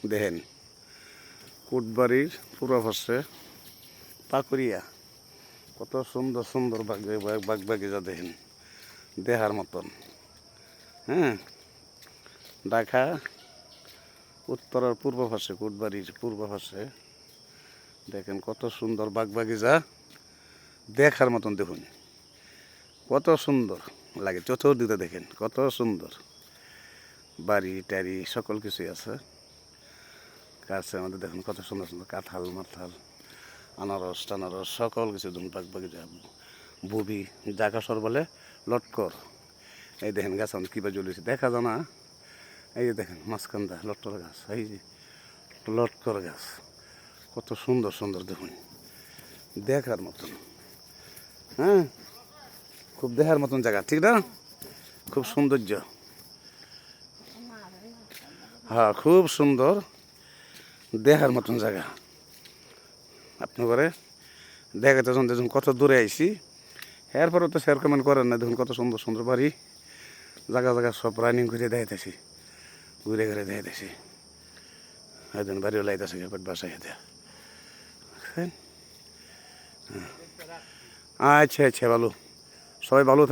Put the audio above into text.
দেখেন কুটবাড়ির পূর্ব পাশে পাকুড়িয়া, কত সুন্দর সুন্দর বাগ বাগিচা দেখেন, দেখার মতন। হ্যাঁ, ঢাকা উত্তরের পূর্ব পাশে, কুটবাড়ির পূর্ব পাশে দেখেন কত সুন্দর বাগ বাগিচা, দেখার মতন। দেখুন কত সুন্দর লাগে, চতুর্দিকে দেখেন কত সুন্দর বাড়ি টাড়ি সকল কিছুই আছে। গাছের মধ্যে দেখুন কত সুন্দর সুন্দর কাঁঠাল মাথাল, আনারস টানারস সকল কিছু দেখুন বাগ বাগিচা। বুবি জাগা সর বলে লটকর, এই দেখেন গাছ আমাদের কীভাবে জ্বলেছে দেখা যায় না। এই যে দেখেন মাঝখানটা লটকর গাছ, এই যে লটকর গাছ, কত সুন্দর সুন্দর দেখুন, দেখার মতন। হ্যাঁ, খুব দেখার মতন জায়গা, ঠিক না? খুব সৌন্দর্য, হ্যাঁ খুব সুন্দর দেখার মতন জায়গা। আপনি করে দেখাতে দেখুন কত দূরে আইসি, এরপরে তো শেয়ার কমেন্ট করেন না। দেখুন কত সুন্দর সুন্দর বাড়ি, জায়গা জায়গা সব রানিং করে দেখাইতেছি, ঘুরে ঘুরে দেখাইতেছি। একজন বাড়িও লাইতেছে বাসায় দেয়া। আচ্ছা আচ্ছা, ভালো, সবাই ভালো থাকে।